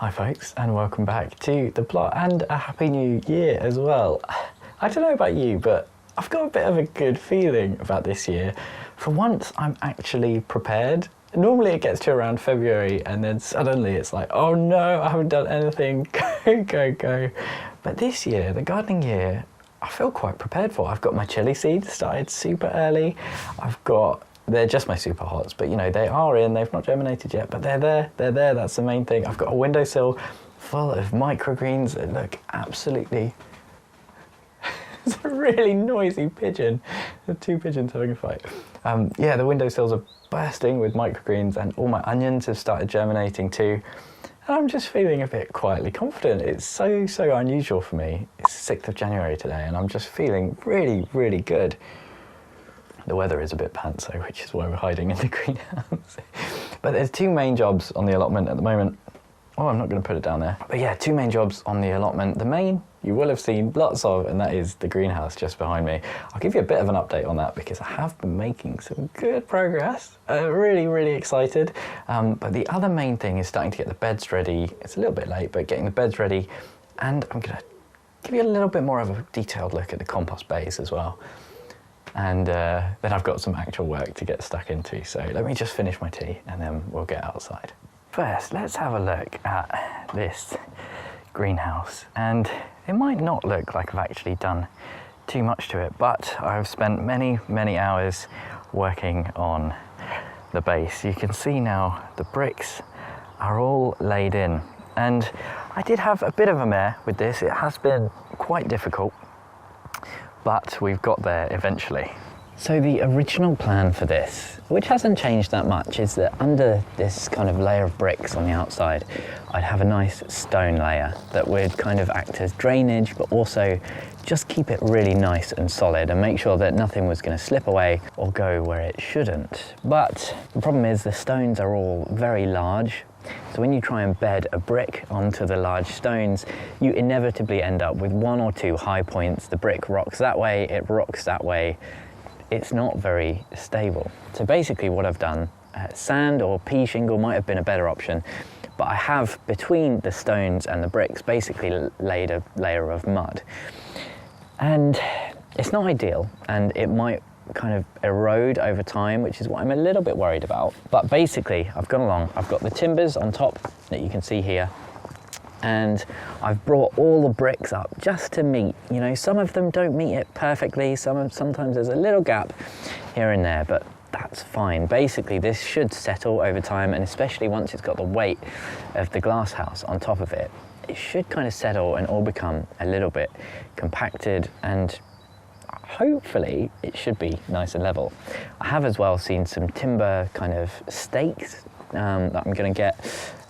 Hi folks, and welcome back to the plot, and a happy new year as well. I don't know about you, but I've got a bit of a good feeling about this year. For once, I'm actually prepared. Normally it gets to around February and then suddenly it's like, oh no, I haven't done anything, go. But this year, the gardening year, I feel quite prepared for. I've got my chili seeds started super early. They're just my super hots, but you know, they are in, they've not germinated yet, but they're there, that's the main thing. I've got a windowsill full of microgreens that look absolutely... It's a really noisy pigeon. The two pigeons having a fight. Yeah, the windowsills are bursting with microgreens and all my onions have started germinating too. And I'm just feeling a bit quietly confident. It's so unusual for me. It's the 6th of January today and I'm just feeling really good. The weather is a bit pantso, which is why we're hiding in the greenhouse. But there's two main jobs on the allotment at the moment. Oh, I'm not going to put it down there. But yeah, two main jobs on the allotment. The main you will have seen lots of, and that is the greenhouse just behind me. I'll give you a bit of an update on that because I have been making some good progress. Really excited. But the other main thing is starting to get the beds ready. It's a little bit late, but getting the beds ready. And I'm going to give you a little bit more of a detailed look at the compost bays as well. And then I've got some actual work to get stuck into. So let me just finish my tea and then we'll get outside. First, let's have a look at this greenhouse. And it might not look like I've actually done too much to it, but I've spent many hours working on the base. You can see now the bricks are all laid in. And I did have a bit of a mare with this. It has been quite difficult, but we've got there eventually. So the original plan for this, which hasn't changed that much, is that under this kind of layer of bricks on the outside, I'd have a nice stone layer that would kind of act as drainage, but also just keep it really nice and solid and make sure that nothing was going to slip away or go where it shouldn't. But the problem is the stones are all very large. So when you try and bed a brick onto the large stones, you inevitably end up with one or two high points. The brick rocks that way, it rocks that way. It's not very stable. So basically what I've done, sand or pea shingle might have been a better option, but I have between the stones and the bricks basically laid a layer of mud. And it's not ideal and it might kind of erode over time, which is what I'm a little bit worried about. But basically I've gone along, I've got the timbers on top that you can see here, and I've brought all the bricks up just to meet, you know, some of them don't meet it perfectly, sometimes there's a little gap here and there, but that's fine. Basically this should settle over time, and especially once it's got the weight of the glass house on top of it, it should kind of settle and all become a little bit compacted, and hopefully it should be nice and level. I have as well seen some timber kind of stakes that I'm going to get,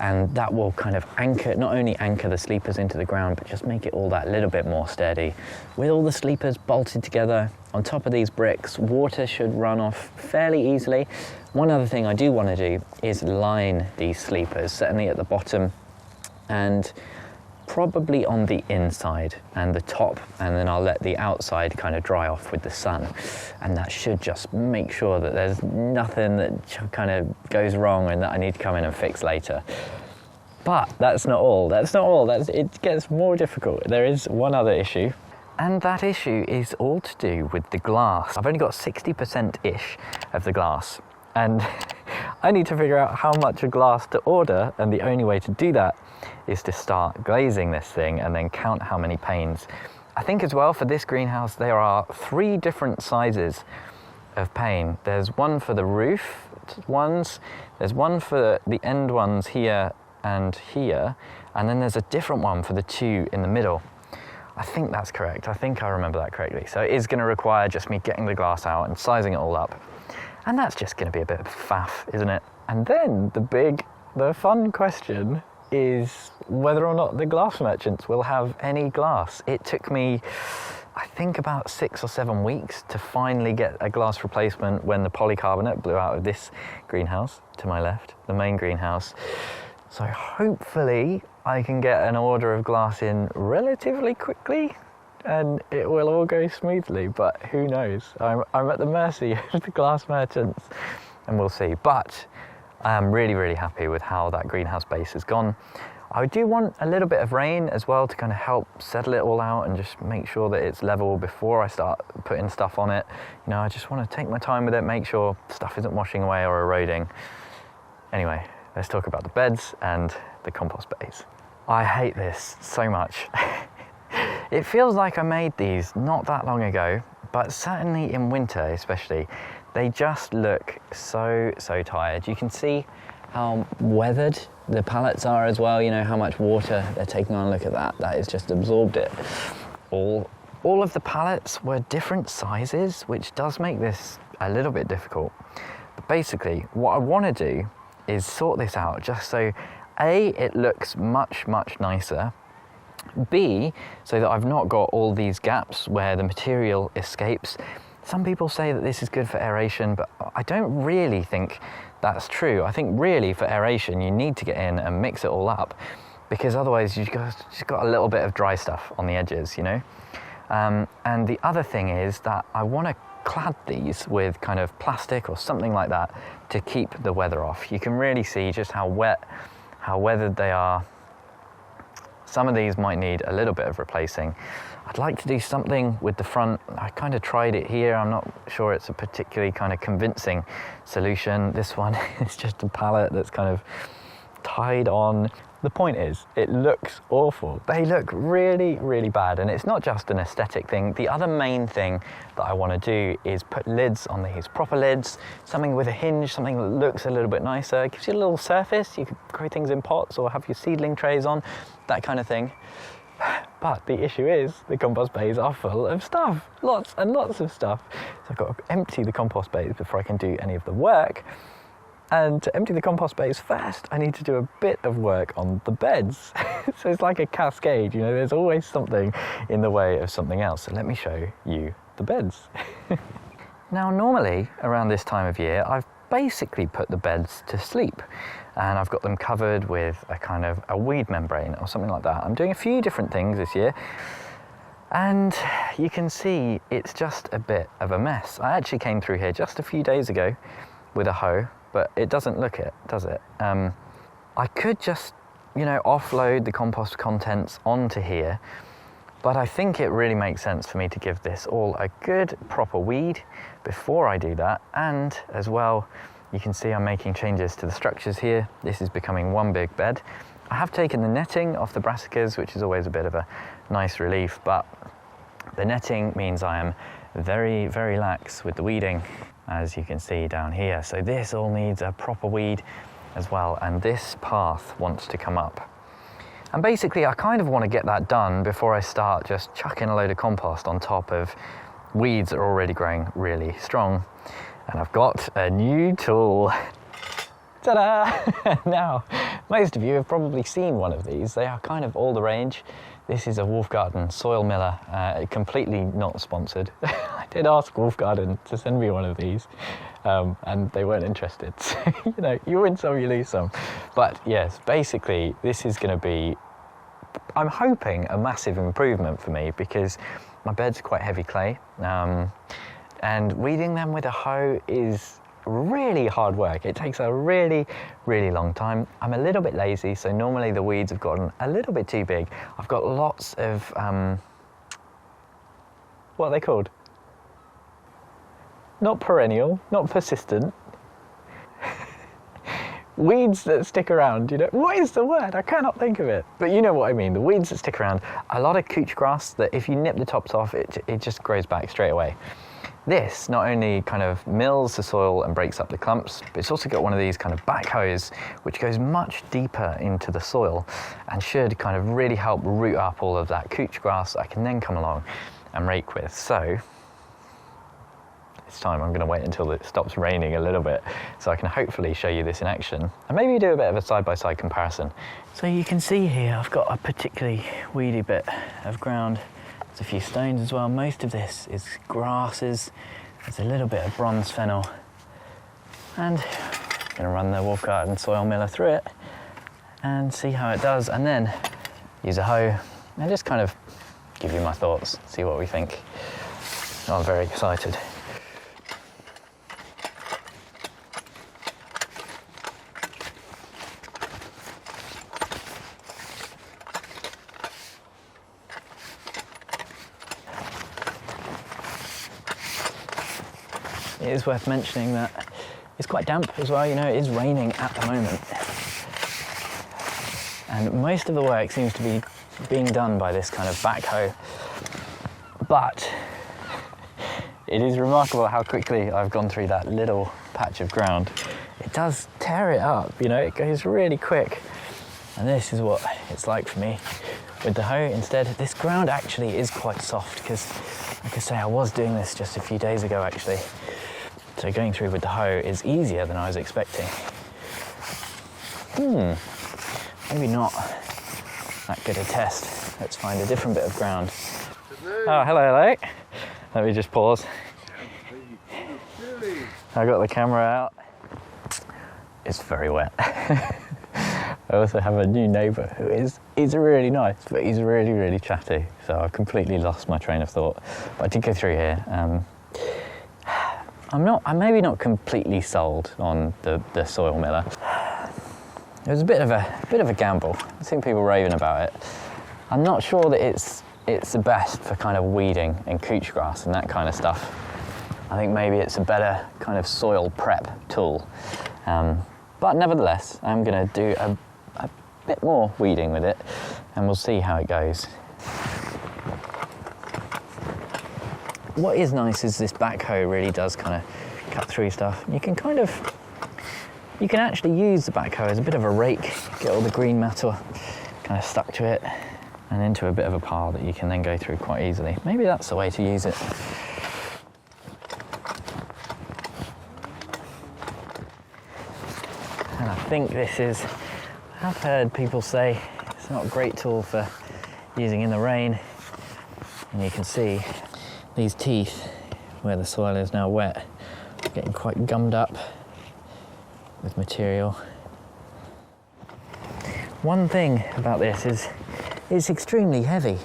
and that will kind of anchor, not only anchor the sleepers into the ground, but just make it all that little bit more sturdy. With all the sleepers bolted together on top of these bricks, water should run off fairly easily. One other thing I do want to do is line these sleepers, certainly at the bottom and probably on the inside and the top, and then I'll let the outside kind of dry off with the sun, and that should just make sure that there's nothing that kind of goes wrong and that I need to come in and fix later. But that's not all. It gets more difficult. There is one other issue, and that issue is all to do with the glass. I've only got 60%-ish of the glass, and I need to figure out how much of glass to order, and the only way to do that is to start glazing this thing and then count how many panes. I think as well for this greenhouse there are 3 different sizes of pane. There's one for the roof ones, there's one for the end ones here and here, and then there's a different one for the 2 in the middle. I think that's correct. I think I remember that correctly. So it is going to require just me getting the glass out and sizing it all up. And that's just going to be a bit of faff, isn't it? And then the fun question is whether or not the glass merchants will have any glass. It took me, I think, about 6 or 7 weeks to finally get a glass replacement when the polycarbonate blew out of this greenhouse to my left, the main greenhouse. So hopefully I can get an order of glass in relatively quickly and it will all go smoothly, but who knows? I'm at the mercy of the glass merchants and we'll see. But I am really happy with how that greenhouse base has gone. I do want a little bit of rain as well to kind of help settle it all out and just make sure that it's level before I start putting stuff on it. You know, I just want to take my time with it, make sure stuff isn't washing away or eroding. Anyway, let's talk about the beds and the compost bays. I hate this so much. It feels like I made these not that long ago, but certainly in winter especially, they just look so tired. You can see how weathered the pallets are as well, you know, how much water they're taking on. Look at that, that has just absorbed it. All of the pallets were different sizes, which does make this a little bit difficult. But basically, what I want to do is sort this out just so A, it looks much nicer, B, so that I've not got all these gaps where the material escapes. Some people say that this is good for aeration, but I don't really think that's true. I think really for aeration, you need to get in and mix it all up, because otherwise you've just got a little bit of dry stuff on the edges, you know? And the other thing is that I want to clad these with kind of plastic or something like that to keep the weather off. You can really see just how weathered they are. Some of these might need a little bit of replacing. I'd like to do something with the front. I kind of tried it here. I'm not sure it's a particularly kind of convincing solution. This one is just a pallet that's kind of tied on. The point is, it looks awful. They look really bad, and it's not just an aesthetic thing. The other main thing that I want to do is put lids on these, proper lids, something with a hinge, something that looks a little bit nicer. It gives you a little surface. You could grow things in pots or have your seedling trays on, that kind of thing. But the issue is the compost bays are full of stuff, lots and lots of stuff. So I've got to empty the compost bays before I can do any of the work. And to empty the compost bays first, I need to do a bit of work on the beds. So it's like a cascade, you know, there's always something in the way of something else. So let me show you the beds. Now, normally around this time of year, I've basically put the beds to sleep, and I've got them covered with a kind of a weed membrane or something like that. I'm doing a few different things this year, and you can see it's just a bit of a mess. I actually came through here just a few days ago with a hoe, but it doesn't look it, does it? I could just, you know, offload the compost contents onto here, but I think it really makes sense for me to give this all a good proper weed before I do that. And as well, you can see I'm making changes to the structures here. This is becoming one big bed. I have taken the netting off the brassicas, which is always a bit of a nice relief, but the netting means I am very lax with the weeding, as you can see down here. So this all needs a proper weed as well, and this path wants to come up. And basically I kind of want to get that done before I start just chucking a load of compost on top of weeds that are already growing really strong. And I've got a new tool. Ta-da! Now, most of you have probably seen one of these. They are kind of all the rage. This is a Wolfgarten soil miller, completely not sponsored. I did ask Wolfgarten to send me one of these, and they weren't interested. So, you know, you win some, you lose some. But yes, basically, this is going to be, I'm hoping, a massive improvement for me, because my bed's quite heavy clay, and weeding them with a hoe is really hard work. It takes a really long time. I'm a little bit lazy, so normally the weeds have gotten a little bit too big. I've got lots of, what are they called? Not perennial, not persistent. Weeds that stick around, you know. What is the word? I cannot think of it. But you know what I mean, the weeds that stick around. A lot of couch grass that if you nip the tops off, it just grows back straight away. This not only kind of mills the soil and breaks up the clumps, but it's also got one of these kind of backhoes which goes much deeper into the soil and should kind of really help root up all of that couch grass I can then come along and rake with. So this time I'm going to wait until it stops raining a little bit so I can hopefully show you this in action and maybe do a bit of a side-by-side comparison. So you can see here I've got a particularly weedy bit of ground. There's a few stones as well. Most of this is grasses. There's a little bit of bronze fennel. And I'm going to run the Wolfgarten soil miller through it and see how it does, and then use a hoe and just kind of give you my thoughts, see what we think. Oh, I'm very excited. it is worth mentioning that it's quite damp as well. You know, it is raining at the moment. And most of the work seems to be being done by this kind of backhoe. But it is remarkable how quickly I've gone through that little patch of ground. It does tear it up, you know, it goes really quick. And this is what it's like for me with the hoe. Instead, this ground actually is quite soft because, like I say, I was doing this just a few days ago actually. So going through with the hoe is easier than I was expecting. Maybe not that good a test. Let's find a different bit of ground. Oh, hello. Let me just pause. I got the camera out. It's very wet. I also have a new neighbour he's really nice, but he's really chatty. So I've completely lost my train of thought. But I did go through here. I'm maybe not completely sold on the soil miller. It was a bit of a gamble. I've seen people raving about it. I'm not sure that it's the best for kind of weeding and couch grass and that kind of stuff. I think maybe it's a better kind of soil prep tool. But nevertheless, I'm going to do a bit more weeding with it and we'll see how it goes. What is nice is this backhoe really does kind of cut through stuff. You can actually use the backhoe as a bit of a rake, get all the green matter kind of stuck to it and into a bit of a pile that you can then go through quite easily. Maybe that's the way to use it. And I think this is, I've heard people say it's not a great tool for using in the rain. And you can see these teeth where the soil is now wet, getting quite gummed up with material. One thing about this is it's extremely heavy.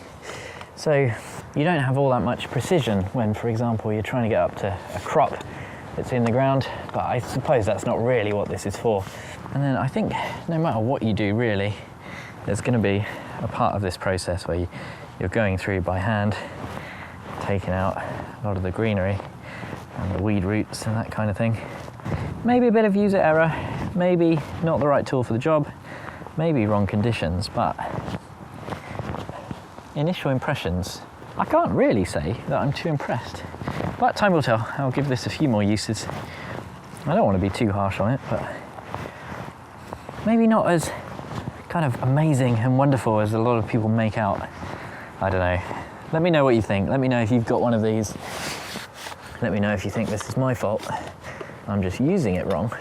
So you don't have all that much precision when, for example, you're trying to get up to a crop that's in the ground, but I suppose that's not really what this is for. And then I think no matter what you do really, there's going to be a part of this process where you're going through by hand, taking out a lot of the greenery and the weed roots and that kind of thing. Maybe a bit of user error, maybe not the right tool for the job, maybe wrong conditions, but initial impressions, I can't really say that I'm too impressed. But time will tell. I'll give this a few more uses. I don't want to be too harsh on it, but maybe not as kind of amazing and wonderful as a lot of people make out. I don't know. Let me know what you think. Let me know if you've got one of these. Let me know if you think this is my fault. I'm just using it wrong.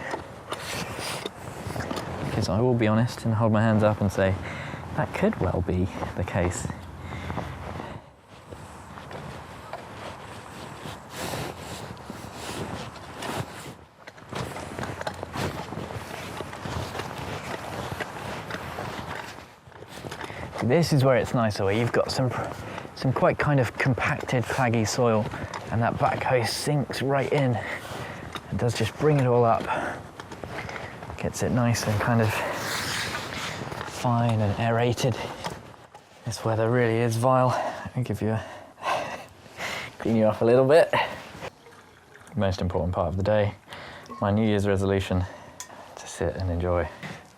Because I will be honest and hold my hands up and say, that could well be the case. This is where it's nicer, where you've got some quite kind of compacted, flaggy soil, and that backhoe sinks right in. It does just bring it all up, gets it nice and kind of fine and aerated. This weather really is vile. I'll give you clean you off a little bit. Most important part of the day, my New Year's resolution, to sit and enjoy.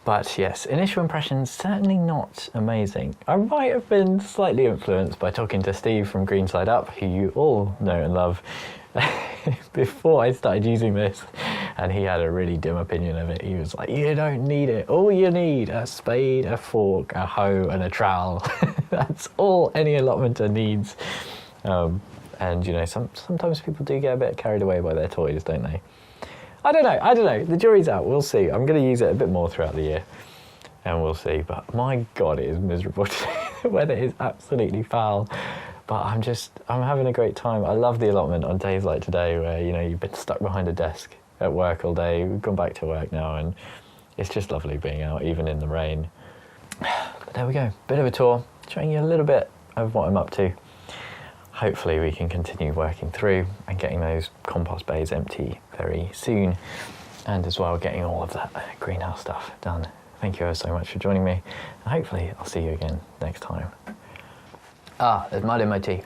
But yes, initial impressions, certainly not amazing. I might have been slightly influenced by talking to Steve from Green Side Up, who you all know and love, before I started using this. And he had a really dim opinion of it. He was like, you don't need it. All you need, a spade, a fork, a hoe, and a trowel. That's all any allotmenter needs. And you know, sometimes people do get a bit carried away by their toys, don't they? I don't know. The jury's out. We'll see. I'm going to use it a bit more throughout the year, and we'll see. But my God, it is miserable today. The weather is absolutely foul. But I'm having a great time. I love the allotment on days like today, where you know you've been stuck behind a desk at work all day. We've gone back to work now, and it's just lovely being out, even in the rain. But there we go. Bit of a tour, showing you a little bit of what I'm up to. Hopefully we can continue working through and getting those compost bays empty very soon, and as well getting all of that greenhouse stuff done. Thank you ever so much for joining me, and hopefully I'll see you again next time. There's mud in my tea.